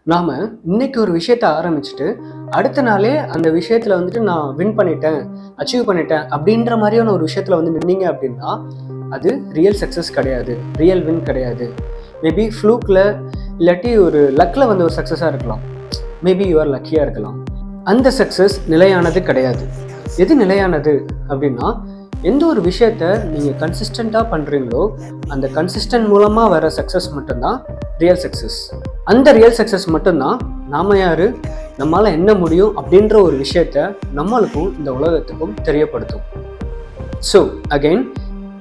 நாம இன்னைக்கு ஒரு விஷயத்த ஆரம்பிச்சுட்டு அடுத்த நாளே அந்த விஷயத்துல வந்துட்டு நான் வின் பண்ணிட்டேன், அச்சீவ் பண்ணிட்டேன் அப்படின்ற மாதிரியான ஒரு விஷயத்துல வந்து நின்னீங்க அப்படின்னா அது ரியல் சக்ஸஸ் கிடையாது, ரியல் வின் கிடையாது. மேபி ஃப்ளூக்ல இல்லாட்டி ஒரு லக்ல வந்து ஒரு சக்ஸஸாக இருக்கலாம், மேபி யுவர் லக்கியாக இருக்கலாம். அந்த சக்ஸஸ் நிலையானது கிடையாது. எது நிலையானது அப்படின்னா, எந்த ஒரு விஷயத்த நீங்கள் கன்சிஸ்டண்ட்டாக பண்ணுறீங்களோ அந்த கன்சிஸ்டன்ட் மூலமாக வர சக்ஸஸ் மட்டும்தான் ரியல் சக்ஸஸ். அந்த ரியல் சக்ஸஸ் மட்டும்தான் நாம யார், நம்மளால் என்ன முடியும் அப்படின்ற ஒரு விஷயத்த நம்மளுக்கும் இந்த உலகத்துக்கும் தெரியப்படுத்தும். ஸோ அகெயின்,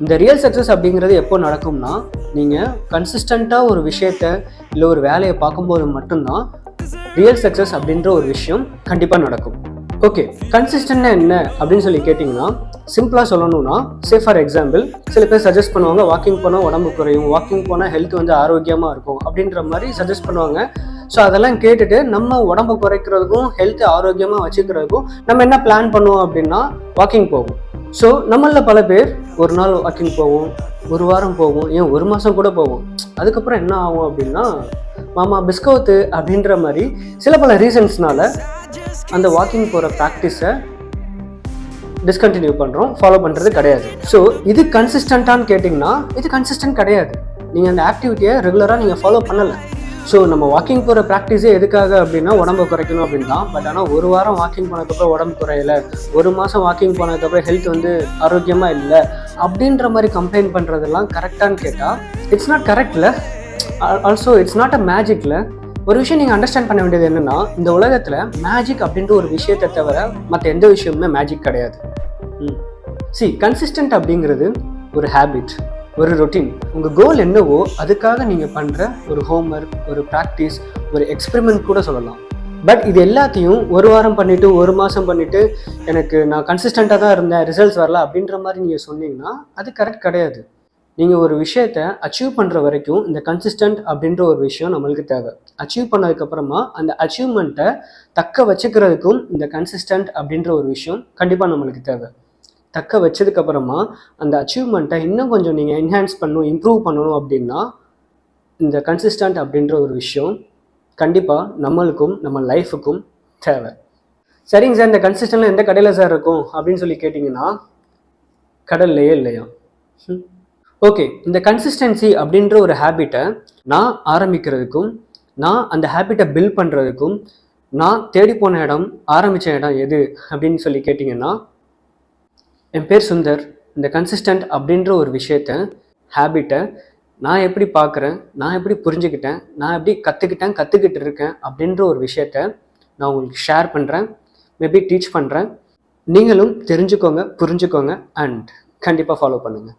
இந்த ரியல் சக்ஸஸ் அப்படிங்கிறது எப்போ நடக்கும்னா, நீங்கள் கன்சிஸ்டண்ட்டாக ஒரு விஷயத்த இல்லை ஒரு வேலையை பார்க்கும்போது மட்டும்தான் ரியல் சக்ஸஸ் அப்படின்ற ஒரு விஷயம் கண்டிப்பாக நடக்கும். ஓகே, கன்சிஸ்டன்ட்னா என்ன அப்படின்னு சொல்லி கேட்டிங்கன்னா, சிம்பிளாக சொல்லணும்னா, ஃபார் எக்ஸாம்பிள் சில பேர் சஜஸ்ட் பண்ணுவாங்க, வாக்கிங் போனால் உடம்பு குறையும், வாக்கிங் போனால் ஹெல்த் வந்து ஆரோக்கியமாக இருக்கும் அப்படின்ற மாதிரி சஜஸ்ட் பண்ணுவாங்க. ஸோ அதெல்லாம் கேட்டுட்டு நம்ம உடம்பு குறைக்கிறதுக்கும் ஹெல்த் ஆரோக்கியமாக வச்சுக்கிறதுக்கும் நம்ம என்ன பிளான் பண்ணுவோம் அப்படின்னா வாக்கிங் போவோம். ஸோ நம்மளில் பல பேர் ஒரு நாள் வாக்கிங் போவோம், ஒரு வாரம் போவோம், ஏன் ஒரு மாதம் கூட போவோம். அதுக்கப்புறம் என்ன ஆகும் அப்படின்னா, மாமா பிஸ்கவுத்து அப்படின்ற மாதிரி சில பல ரீசன்ஸ்னால அந்த வாக்கிங் போகிற ப்ராக்டிஸை டிஸ்கண்டினியூ பண்ணுறோம், ஃபாலோ பண்ணுறது கிடையாது. ஸோ இது கன்சிஸ்டண்ட்டான்னு கேட்டிங்கன்னா இது கன்சிஸ்டன்ட் கிடையாது. நீங்கள் அந்த ஆக்டிவிட்டியை ரெகுலராக நீங்கள் ஃபாலோ பண்ணலை. ஸோ நம்ம வாக்கிங் போகிற ப்ராக்டிஸே எதுக்காக அப்படின்னா உடம்பு குறைக்கணும் அப்படின்னு தான். பட் ஆனால் ஒரு வாரம் வாக்கிங் போனதுக்கப்புறம் உடம்பு குறையலை, ஒரு மாதம் வாக்கிங் போனதுக்கப்புறம் ஹெல்த் வந்து ஆரோக்கியமாக இல்லை அப்படின்ற மாதிரி கம்ப்ளைண்ட் பண்ணுறதெல்லாம் கரெக்டானு கேட்டால் இட்ஸ் நாட் கரெக்டில். ஆல்சோ இட்ஸ் நாட் அ மேஜிக்கில். ஒரு விஷயம் நீங்கள் அண்டர்ஸ்டாண்ட் பண்ண வேண்டியது என்னென்னா, இந்த உலகத்தில் மேஜிக் அப்படின்ற ஒரு விஷயத்தை தவிர மற்ற எந்த விஷயமுமே மேஜிக் கிடையாது. கன்சிஸ்டன்ட் அப்படிங்கிறது ஒரு ஹேபிட், ஒரு ரொட்டீன். உங்கள் கோல் என்னவோ அதுக்காக நீங்கள் பண்ணுற ஒரு ஹோம்ஒர்க், ஒரு ப்ராக்டிஸ், ஒரு எக்ஸ்பெரிமெண்ட் கூட சொல்லலாம். பட் இது எல்லாத்தையும் ஒரு வாரம் பண்ணிவிட்டு ஒரு மாதம் பண்ணிவிட்டு எனக்கு நான் கன்சிஸ்டண்ட்டாக தான் இருந்தேன், ரிசல்ட்ஸ் வரல அப்படின்ற மாதிரி நீங்கள் சொன்னீங்கன்னா அது கரெக்ட் கிடையாது. நீங்கள் ஒரு விஷயத்தை அச்சீவ் பண்ணுற வரைக்கும் இந்த கன்சிஸ்டன்ட் அப்படின்ற ஒரு விஷயம் நம்மளுக்கு தேவை. அச்சீவ் பண்ணதுக்கப்புறமா அந்த அச்சீவ்மெண்ட்டை தக்க வச்சுக்கிறதுக்கும் இந்த கன்சிஸ்டன்ட் அப்படின்ற ஒரு விஷயம் கண்டிப்பாக நம்மளுக்கு தேவை. தக்க வச்சதுக்கப்புறமா அந்த அச்சீவ்மெண்ட்டை இன்னும் கொஞ்சம் நீங்கள் என்ஹான்ஸ் பண்ணணும், இம்ப்ரூவ் பண்ணணும் அப்படின்னா இந்த கன்சிஸ்டன்ட் அப்படின்ற ஒரு விஷயம் கண்டிப்பாக நம்மளுக்கும் நம்ம லைஃபுக்கும் தேவை. சரிங்க சார், இந்த கன்சிஸ்டன்ட்ல எந்த கடையில் சார் இருக்கும் அப்படின்னு சொல்லி கேட்டிங்கன்னா கடல்லையே இல்லையா? ஓகே, இந்த கன்சிஸ்டன்சி அப்படின்ற ஒரு ஹேபிட்டை நான் ஆரம்பிக்கிறதுக்கும் நான் அந்த ஹேபிட்டை பில்ட் பண்ணுறதுக்கும் நான் தேடி போன இடம், ஆரம்பித்த இடம் எது அப்படின்னு சொல்லி கேட்டிங்கன்னா, என் பேர் சுந்தர். இந்த கன்சிஸ்டன்ட் அப்படின்ற ஒரு விஷயத்த, ஹேபிட்டை நான் எப்படி பார்க்குறேன், நான் எப்படி புரிஞ்சுக்கிட்டேன், நான் எப்படி கற்றுக்கிட்டு இருக்கேன் அப்படின்ற ஒரு விஷயத்த நான் உங்களுக்கு ஷேர் பண்ணுறேன், மேபி டீச் பண்ணுறேன். நீங்களும் தெரிஞ்சுக்கோங்க, புரிஞ்சுக்கோங்க அண்ட் கண்டிப்பாக ஃபாலோ பண்ணுங்கள்.